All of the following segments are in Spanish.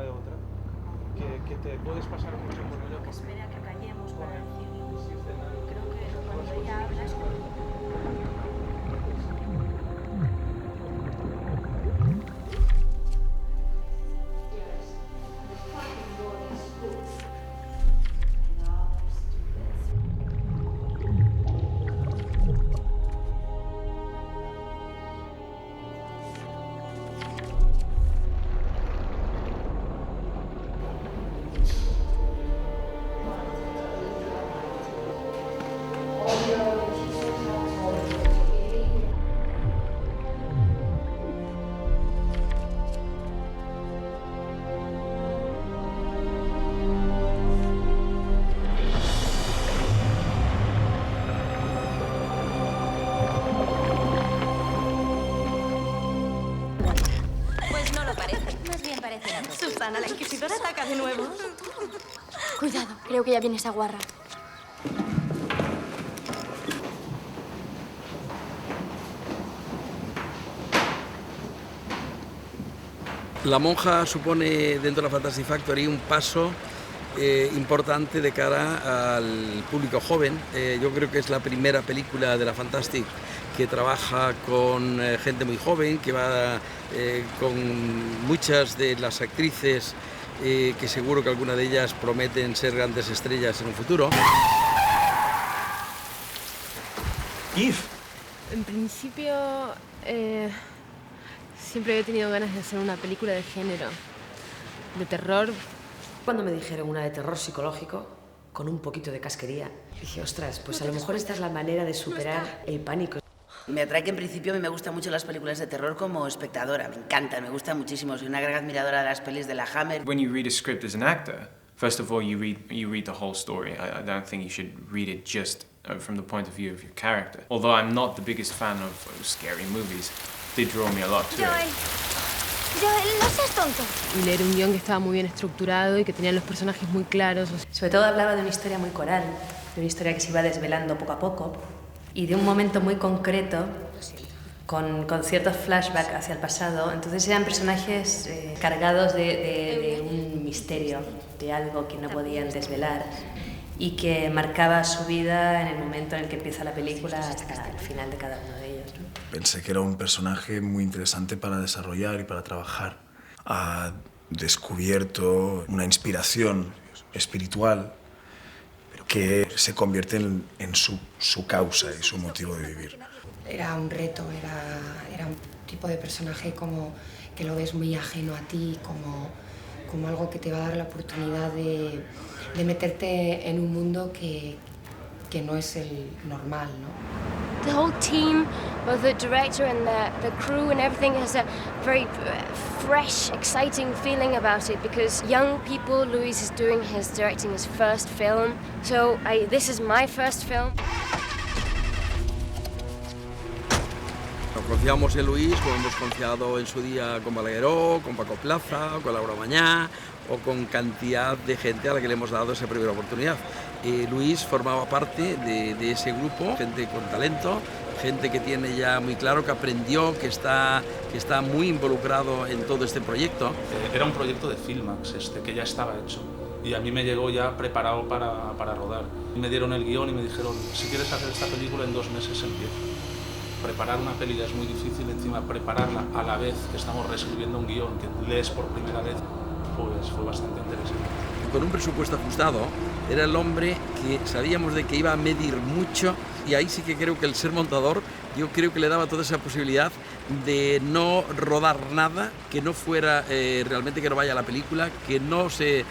de otra, que te puedes pasar mucho por ello. Espera que callemos para decirlo. Creo que cuando ella habla es Susana, la inquisidora ataca de nuevo. Cuidado, creo que ya viene esa guarra. La monja supone dentro de la Fantastic Factory un paso importante de cara al público joven. Yo creo que es la primera película de la Fantastic que trabaja con gente muy joven, que va con muchas de las actrices que seguro que alguna de ellas prometen ser grandes estrellas en un futuro. Yves. En principio, siempre he tenido ganas de hacer una película de género, de terror. Cuando me dijeron una de terror psicológico, con un poquito de casquería, dije, ostras, pues a lo mejor esta es la manera de superar el pánico. Me atrae que en principio a mí me gustan mucho las películas de terror como espectadora, me encantan, me gustan muchísimo, soy una gran admiradora de las pelis de la Hammer. When you read a script as an actor, first of all you read the whole story. I don't think you should read it just from the point of view of your character. Although I'm not the biggest fan of scary movies, did draw me a lot to it. Joel, no seas tonto. Y leer un guión que estaba muy bien estructurado y que tenía los personajes muy claros. Sobre todo hablaba de una historia muy coral, de una historia que se iba desvelando poco a poco y de un momento muy concreto con ciertos flashbacks hacia el pasado. Entonces eran personajes cargados de un misterio, de algo que no podían desvelar y que marcaba su vida en el momento en el que empieza la película hasta el final de cada uno de ellos, ¿no? Pensé que era un personaje muy interesante para desarrollar y para trabajar. Ha descubierto una inspiración espiritual que se convierte en su causa y su motivo de vivir. Era un reto, era un tipo de personaje como que lo ves muy ajeno a ti, como algo que te va a dar la oportunidad de meterte en un mundo que no es el normal, ¿no? The whole team, both the director and the crew and everything has a very fresh, exciting feeling about it because young people, Luis is directing his first film. So this is my first film. Confiamos en Luis como hemos confiado en su día con Balagueró, con Paco Plaza, con Laura Mañá o con cantidad de gente a la que le hemos dado esa primera oportunidad. Luis formaba parte de ese grupo, gente con talento, gente que tiene ya muy claro, que aprendió, que está muy involucrado en todo este proyecto. Era un proyecto de Filmax que ya estaba hecho y a mí me llegó ya preparado para rodar. Me dieron el guión y me dijeron, si quieres hacer esta película en 2 meses empieza. Preparar una peli ya es muy difícil, encima prepararla a la vez que estamos reescribiendo un guión que lees por primera vez, pues fue bastante interesante. Con un presupuesto ajustado, era el hombre que sabíamos de que iba a medir mucho y ahí sí que creo que el ser montador, yo creo que le daba toda esa posibilidad de no rodar nada, que no fuera realmente que no vaya a la película, que no se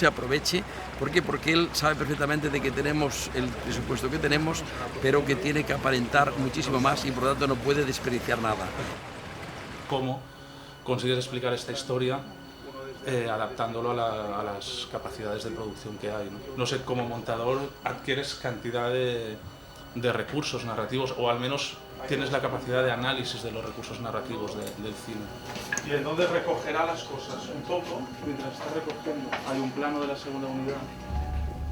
aproveche. ¿Por qué? Porque él sabe perfectamente de que tenemos el presupuesto que tenemos, pero que tiene que aparentar muchísimo más y por lo tanto no puede desperdiciar nada. ¿Cómo consigues explicar esta historia adaptándolo a las capacidades de producción que hay, ¿no? No sé, como montador adquieres cantidad de recursos narrativos o al menos tienes la capacidad de análisis de los recursos narrativos del cine. Y entonces recogerá las cosas un poco mientras está recogiendo. Hay un plano de la segunda unidad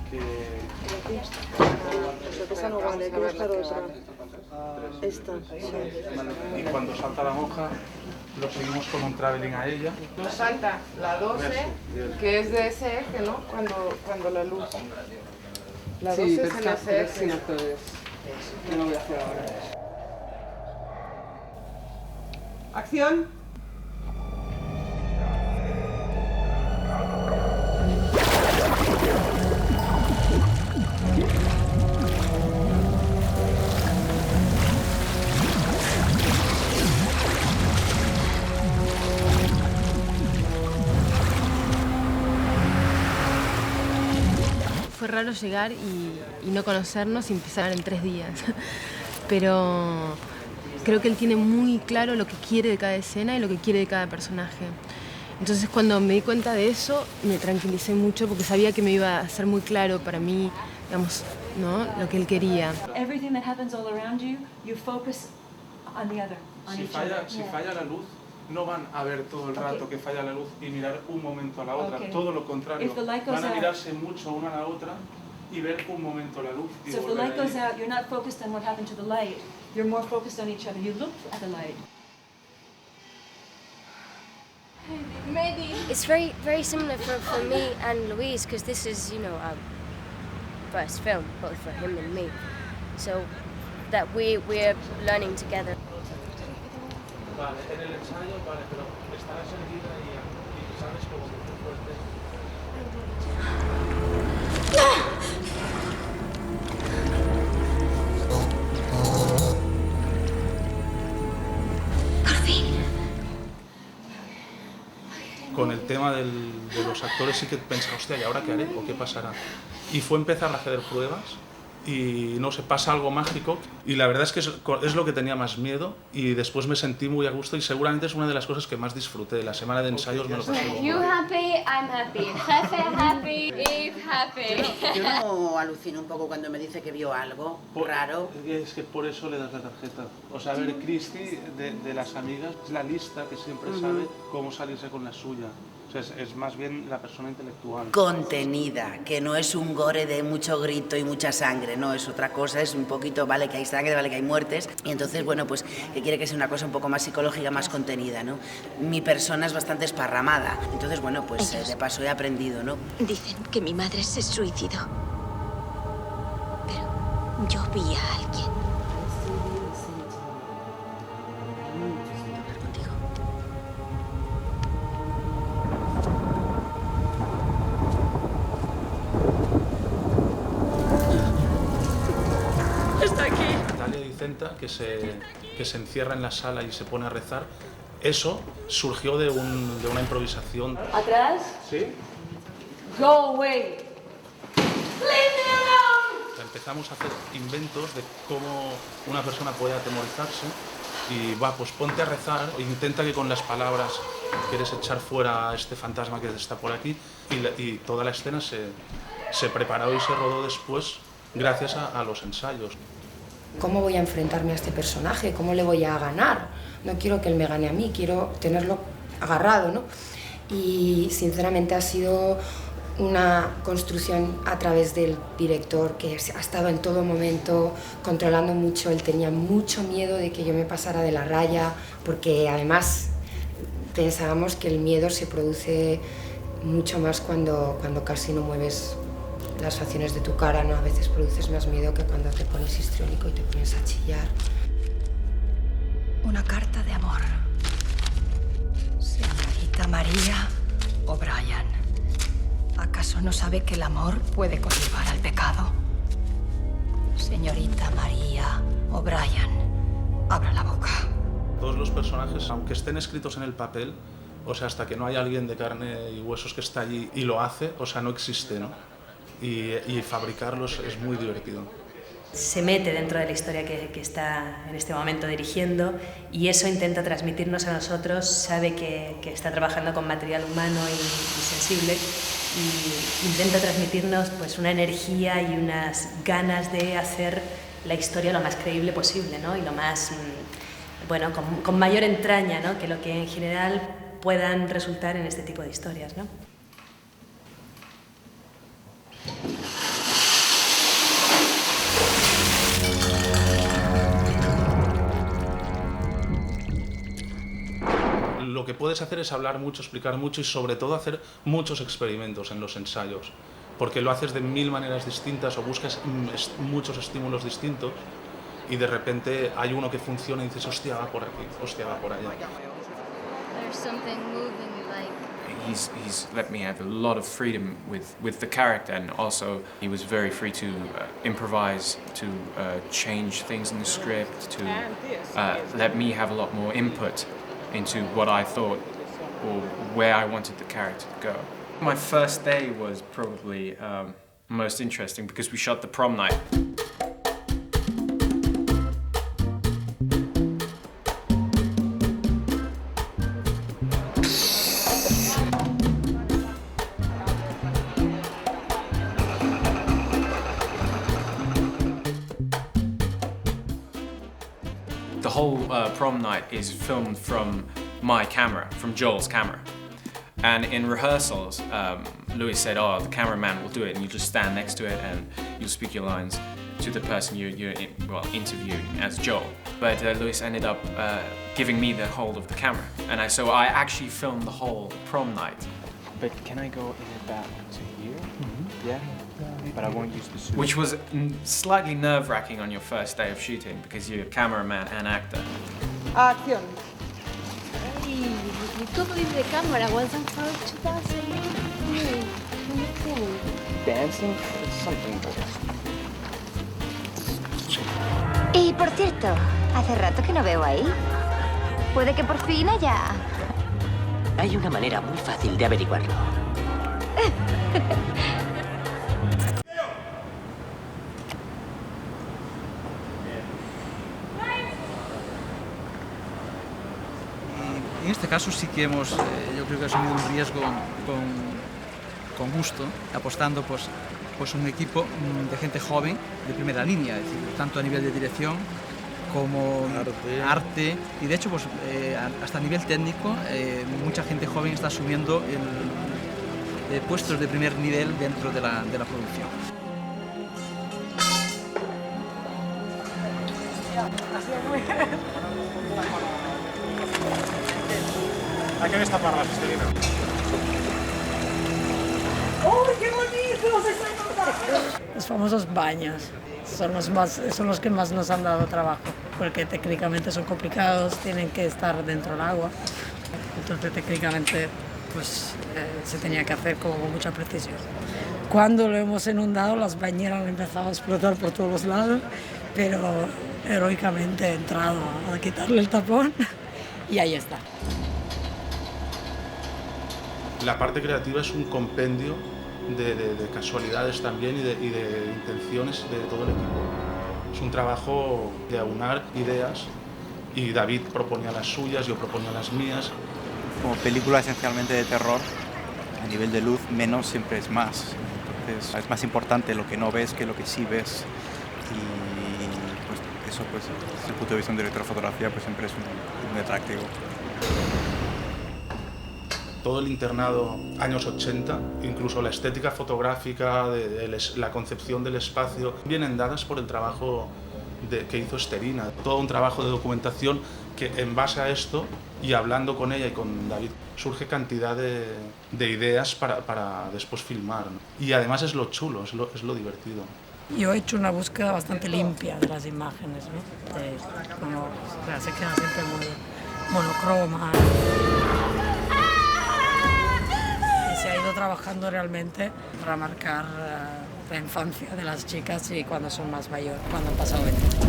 que... Esa no vale, hay que buscar otra. Esta. Y cuando salta la monja, lo seguimos con un traveling a ella. Nos salta la 12, que es de ese eje, ¿no? Cuando la luz. La 12 es en ese eje. Yo lo voy a hacer ahora. ¡Acción! Fue raro llegar y no conocernos y empezar en 3 días. Pero creo que él tiene muy claro lo que quiere de cada escena y lo que quiere de cada personaje. Entonces cuando me di cuenta de eso me tranquilicé mucho porque sabía que me iba a ser muy claro para mí, digamos, ¿no? Lo que él quería. Everything that happens all around you, you focus on the other, on each other. Si falla la luz, no van a ver todo el rato que falla la luz y mirar un momento a la otra, todo lo contrario. Van a mirarse mucho una a la otra y ver un momento la luz. So if the light goes out, you're not focused on what happened to the light, you're more focused on each other. You look at the light. Maybe. It's very, very similar for me and Louise, because this is, you know, our first film, both for him and me. So that we're learning together. Vale, en el ensayo, vale, pero estarás erguida y sabes como muy fuerte. Por fin. Con el tema de los actores sí que pensaba, hostia, ¿y ahora qué haré? ¿O qué pasará? Y fue empezar a hacer pruebas y no sé, pasa algo mágico y la verdad es que es lo que tenía más miedo y después me sentí muy a gusto y seguramente es una de las cosas que más disfruté. La semana de ensayos me lo pasé muy bien. You happy, I'm happy. Jefe happy, Eve happy. Yo no alucino un poco cuando me dice que vio algo raro. Es que por eso le das la tarjeta. O sea, a ver, Christy, de las amigas, es la lista que siempre sabe cómo salirse con la suya. O sea, es más bien la persona intelectual. Contenida, que no es un gore de mucho grito y mucha sangre, no, es otra cosa, es un poquito, vale que hay sangre, vale que hay muertes, y entonces, bueno, pues que quiere que sea una cosa un poco más psicológica, más contenida, ¿no? Mi persona es bastante esparramada, entonces, bueno, pues de paso he aprendido, ¿no? Dicen que mi madre se suicidó. Pero yo vi a alguien. Que se encierra en la sala y se pone a rezar, eso surgió de una improvisación. ¿Atrás? ¿Sí? Go away. Leave me alone. Empezamos a hacer inventos de cómo una persona puede atemorizarse y va, pues ponte a rezar, e intenta que con las palabras quieres echar fuera a este fantasma que está por aquí y toda la escena se preparó y se rodó después gracias a los ensayos. ¿Cómo voy a enfrentarme a este personaje? ¿Cómo le voy a ganar? No quiero que él me gane a mí, quiero tenerlo agarrado, ¿no? Y sinceramente ha sido una construcción a través del director que ha estado en todo momento controlando mucho. Él tenía mucho miedo de que yo me pasara de la raya, porque además pensábamos que el miedo se produce mucho más cuando casi no mueves las facciones de tu cara, ¿no? A veces produces más miedo que cuando te pones histriónico y te pones a chillar. Una carta de amor. Señorita María O'Brien, ¿acaso no sabe que el amor puede conllevar al pecado? Señorita María O'Brien, abra la boca. Todos los personajes, aunque estén escritos en el papel, o sea, hasta que no hay alguien de carne y huesos que está allí y lo hace, o sea, no existe, ¿no? Y fabricarlos es muy divertido. Se mete dentro de la historia que está en este momento dirigiendo y eso intenta transmitirnos a nosotros, sabe que está trabajando con material humano y sensible y intenta transmitirnos pues una energía y unas ganas de hacer la historia lo más creíble posible, ¿no? Y lo más, bueno, con mayor entraña, ¿no? Que lo que en general puedan resultar en este tipo de historias, ¿no? lo que puedes hacer es hablar mucho, explicar mucho y sobre todo hacer muchos experimentos en los ensayos, porque lo haces de 1000 maneras distintas o buscas muchos estímulos distintos y de repente hay uno que funciona y dices, hostia, va por aquí, hostia, va por allá. He's let me have a lot of freedom with the character, and also he was very free to improvise, to change things in the script, to let me have a lot more input into what I thought or where I wanted the character to go. My first day was probably most interesting because we shot the prom night. The whole prom night is filmed from my camera, from Joel's camera. And in rehearsals, Louis said, oh, the cameraman will do it, and you just stand next to it and you'll speak your lines to the person you're interviewing as Joel. But Louis ended up giving me the hold of the camera. And so I actually filmed the whole prom night. But can I go in the back to here? Mm-hmm. Yeah? But I won't use the suit. Which was slightly nerve-wracking on your first day of shooting because you're a cameraman and actor. Acción. Hey, todo de cámara wasn't for 2018. Dancing is something else. Y por cierto, hace rato que no veo ahí. Puede que por fin haya... Hay una manera muy fácil de averiguarlo. En este caso sí que hemos, yo creo que asumido un riesgo con gusto, apostando pues un equipo de gente joven de primera línea, es decir, tanto a nivel de dirección como arte y de hecho pues, hasta a nivel técnico mucha gente joven está asumiendo puestos de primer nivel dentro de la producción. ¿A qué esta parra, Cristina? ¡Uy, qué bonitos! Los famosos baños son los que más nos han dado trabajo, porque técnicamente son complicados, tienen que estar dentro del agua, entonces técnicamente pues, se tenía que hacer con mucha precisión. Cuando lo hemos inundado, las bañeras han empezado a explotar por todos los lados, pero heroicamente he entrado a quitarle el tapón y ahí está. La parte creativa es un compendio de casualidades también y de intenciones de todo el equipo. Es un trabajo de aunar ideas y David proponía las suyas, yo proponía las mías. Como película esencialmente de terror, a nivel de luz menos siempre es más. Entonces es más importante lo que no ves que lo que sí ves. Y pues eso pues, desde el punto de vista de un director de fotografía pues siempre es muy atractivo. Todo el internado años 80, incluso la estética fotográfica, la concepción del espacio, vienen dadas por el trabajo que hizo Esterina. Todo un trabajo de documentación que en base a esto, y hablando con ella y con David, surge cantidad de ideas para después filmar, ¿no? Y además es lo chulo, es lo divertido. Yo he hecho una búsqueda bastante limpia de las imágenes, ¿no? Se quedan siempre muy monocromas. Se ha ido trabajando realmente para marcar la infancia de las chicas y cuando son más mayores, cuando han pasado 20 años.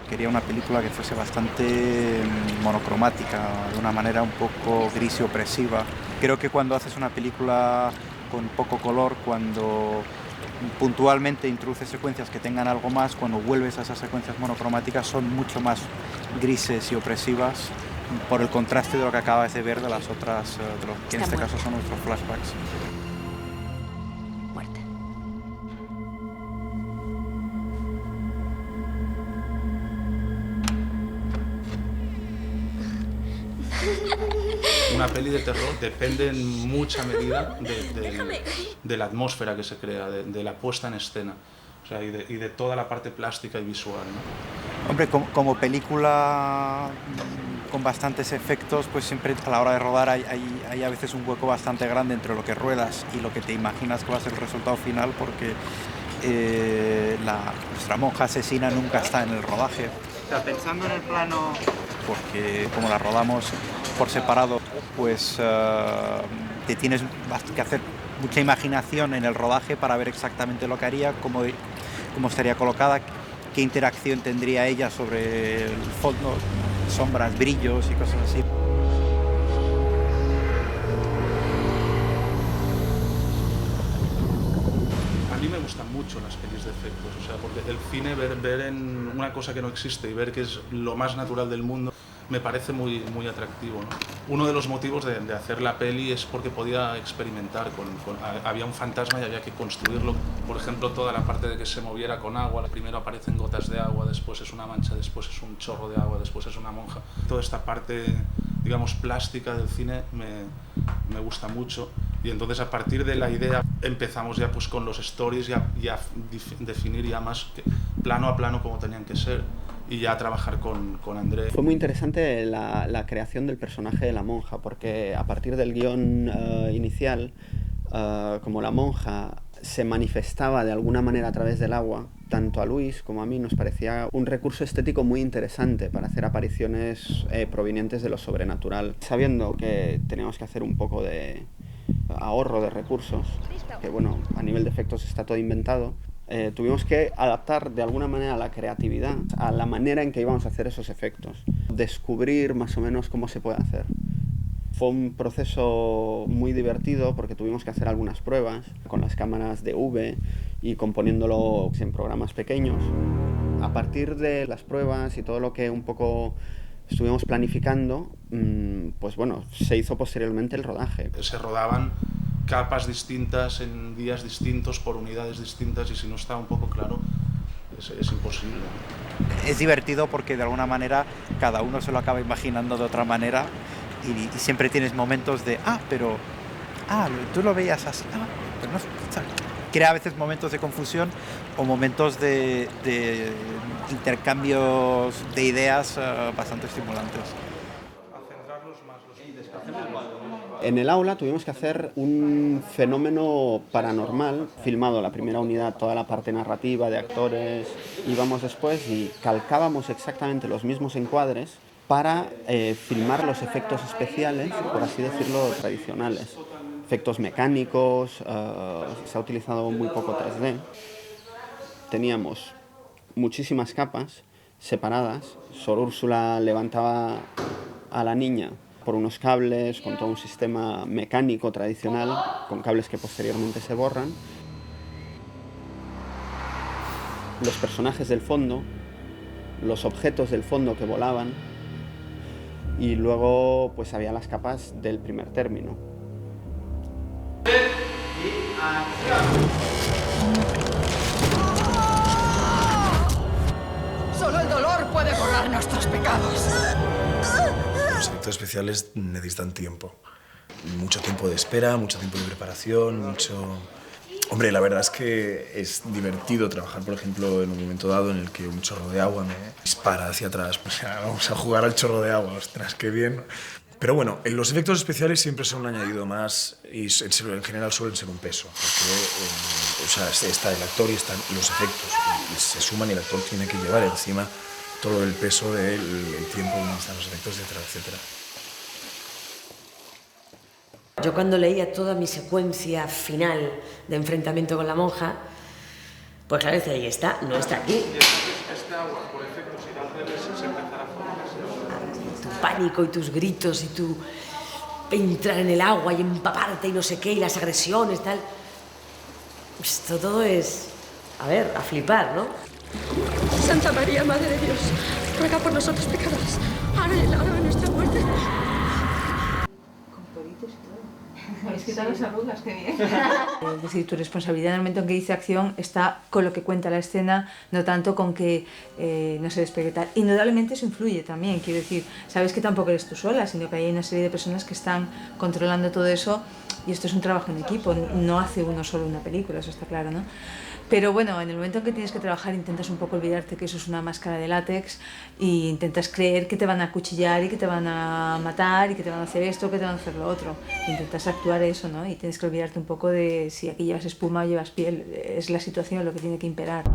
Quería una película que fuese bastante monocromática, de una manera un poco gris y opresiva. Creo que cuando haces una película con poco color, cuando puntualmente introduces secuencias que tengan algo más, cuando vuelves a esas secuencias monocromáticas son mucho más grises y opresivas por el contraste de lo que acabas de ver de las otras, que en este caso son nuestros flashbacks. Muerta. Una peli de terror depende en mucha medida de la atmósfera que se crea, de la puesta en escena, o sea, y de toda la parte plástica y visual, ¿no? Hombre, como película con bastantes efectos, pues siempre a la hora de rodar hay a veces un hueco bastante grande entre lo que ruedas y lo que te imaginas que va a ser el resultado final, porque nuestra monja asesina nunca está en el rodaje. O sea, pensando en el plano, porque como la rodamos por separado, pues te tienes que hacer mucha imaginación en el rodaje para ver exactamente lo que haría, cómo estaría colocada, qué interacción tendría ella sobre el fondo, sombras, brillos y cosas así. A mí me gustan mucho las pelis de efectos, o sea, porque el cine, ver en una cosa que no existe y ver que es lo más natural del mundo, me parece muy atractivo, ¿no? Uno de los motivos de hacer la peli es porque podía experimentar había un fantasma y había que construirlo. Por ejemplo, toda la parte de que se moviera con agua, primero aparecen gotas de agua, después es una mancha, después es un chorro de agua, después es una monja. Toda esta parte, digamos, plástica del cine me gusta mucho, y entonces a partir de la idea empezamos ya pues con los stories, ya definir ya más plano a plano cómo tenían que ser, y ya trabajar con André. Fue muy interesante la creación del personaje de la monja, porque a partir del guión inicial, como la monja se manifestaba de alguna manera a través del agua, tanto a Luis como a mí nos parecía un recurso estético muy interesante para hacer apariciones provenientes de lo sobrenatural. Sabiendo que teníamos que hacer un poco de ahorro de recursos, que bueno, a nivel de efectos está todo inventado, tuvimos que adaptar de alguna manera la creatividad a la manera en que íbamos a hacer esos efectos, descubrir más o menos cómo se puede hacer. Fue un proceso muy divertido porque tuvimos que hacer algunas pruebas con las cámaras de V y componiéndolo en programas pequeños. A partir de las pruebas y todo lo que un poco estuvimos planificando, pues bueno, se hizo posteriormente el rodaje. Se rodaban capas distintas en días distintos por unidades distintas, y si no está un poco claro es imposible. Es divertido porque de alguna manera cada uno se lo acaba imaginando de otra manera, y siempre tienes momentos de pero tú lo veías así, pero no, crea a veces momentos de confusión o momentos de intercambios de ideas bastante estimulantes. En el aula tuvimos que hacer un fenómeno paranormal, filmado la primera unidad, toda la parte narrativa de actores, íbamos después y calcábamos exactamente los mismos encuadres para filmar los efectos especiales, por así decirlo, tradicionales. Efectos mecánicos, se ha utilizado muy poco 3D. Teníamos muchísimas capas separadas. Sor Úrsula levantaba a la niña por unos cables, con todo un sistema mecánico tradicional, con cables que posteriormente se borran. Los personajes del fondo, los objetos del fondo que volaban, y luego pues había las capas del primer término. Solo el dolor puede borrar nuestros pecados. Los efectos especiales necesitan tiempo. Mucho tiempo de espera, mucho tiempo de preparación, mucho... Hombre, la verdad es que es divertido trabajar, por ejemplo, en un momento dado en el que un chorro de agua me dispara hacia atrás. O sea, vamos a jugar al chorro de agua, ostras, qué bien. Pero bueno, los efectos especiales siempre son un añadido más y en general suelen ser un peso. Porque, o sea, está el actor y están los efectos. Y se suman y el actor tiene que llevar encima todo el peso del tiempo donde están los efectos, etcétera, etcétera. Yo cuando leía toda mi secuencia final de enfrentamiento con la monja, pues claro, decía, ahí está, no está aquí. Este agua, por efectos y al revés, se empezará a formar. Tu pánico y tus gritos y tu entrar en el agua y empaparte y no sé qué, y las agresiones, tal. Esto todo es, a ver, a flipar, ¿no? Santa María, Madre de Dios, ruega por nosotros pecadores, ahora y en la hora de nuestra muerte. Es que todas las arrugas, qué bien. Es decir, tu responsabilidad en el momento en que dice acción está con lo que cuenta la escena, no tanto con que no se despegue tal. Indudablemente eso influye también, quiero decir, sabes que tampoco eres tú sola, sino que hay una serie de personas que están controlando todo eso Y esto es un trabajo en equipo, no hace uno solo una película, eso está claro, ¿no? Pero bueno, en el momento en que tienes que trabajar intentas un poco olvidarte que eso es una máscara de látex y intentas creer que te van a acuchillar y que te van a matar y que te van a hacer esto, que te van a hacer lo otro. Intentas actuar eso, ¿no? Y tienes que olvidarte un poco de si aquí llevas espuma o llevas piel. Es la situación lo que tiene que imperar.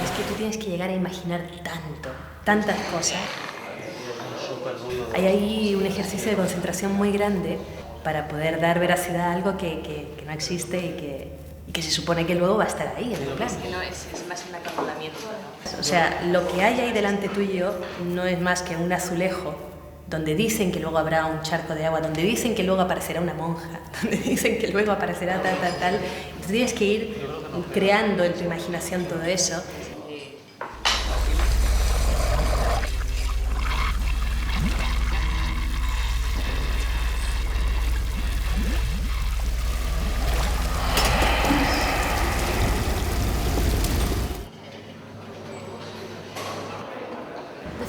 Es que tú tienes que llegar a imaginar tantas cosas. Hay ahí un ejercicio de concentración muy grande para poder dar veracidad a algo que no existe y que se supone que luego va a estar ahí en el plano. Es que no es más un acomodamiento, ¿no? O sea, lo que hay ahí delante tuyo no es más que un azulejo donde dicen que luego habrá un charco de agua, donde dicen que luego aparecerá una monja, donde dicen que luego aparecerá tal. Entonces tienes que ir creando en tu imaginación todo eso.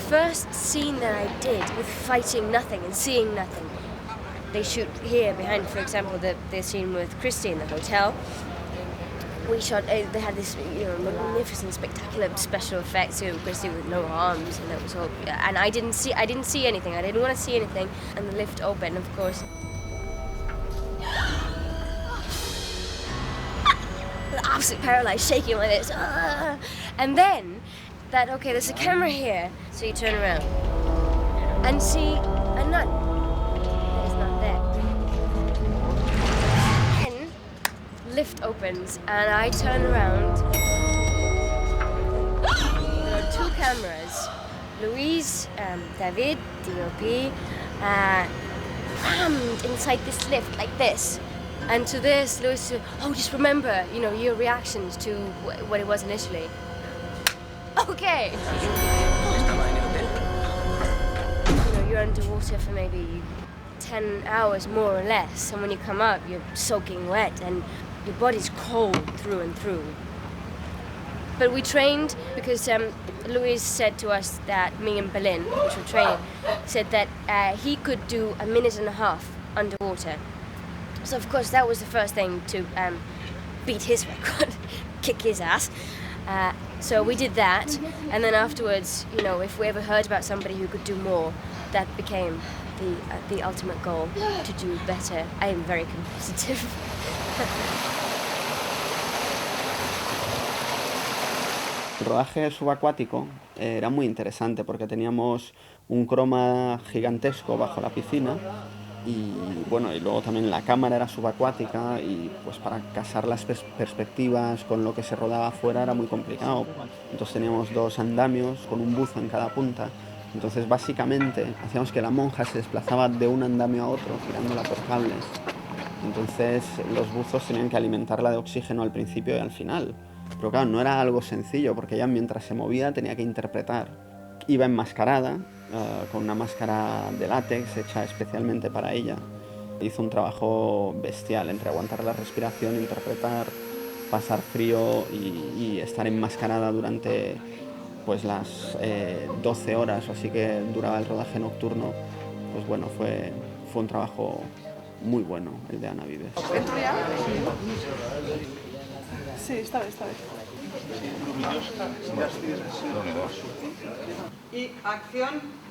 First scene that I did with fighting nothing and seeing nothing. They shoot here behind, for example, the scene with Christy in the hotel. We shot. They had this, magnificent, spectacular special effects. Christy with no arms, and that was all. And I didn't see anything. I didn't want to see anything. And the lift opened, of course. Absolutely paralyzed, shaking like this. And then. Okay, there's a camera here. So you turn around and see a nun that is not there. Then lift opens and I turn around. There are two cameras. Louise, David, DOP, crammed inside this lift like this. And to this, Louise said, just remember, your reactions to what it was initially. Okay. You're underwater for maybe 10 hours more or less, and when you come up, you're soaking wet and your body's cold through and through. But we trained because Luis said to us that, me in Berlin, which we're training, said that he could do 1.5 minutes underwater. So of course that was the first thing to beat his record, kick his ass. So we did that, and then afterwards, if we ever heard about somebody who could do more, that became the ultimate goal, to do better. I am very competitive. El rodaje subacuático era muy interesante porque teníamos un croma gigantesco bajo la piscina y luego también la cámara era subacuática y pues para casar las perspectivas con lo que se rodaba afuera era muy complicado. Entonces teníamos 2 andamios con un buzo en cada punta. Entonces básicamente hacíamos que la monja se desplazaba de un andamio a otro tirándola por cables. Entonces los buzos tenían que alimentarla de oxígeno al principio y al final. Pero claro, no era algo sencillo porque ella mientras se movía tenía que interpretar. Iba enmascarada, con una máscara de látex hecha especialmente para ella. Hizo un trabajo bestial entre aguantar la respiración, interpretar, pasar frío y estar enmascarada durante pues las 12 horas o así que duraba el rodaje nocturno. Pues bueno, fue un trabajo muy bueno el de Ana Vives. ¿Dentro ya? Sí, esta vez. Y acción.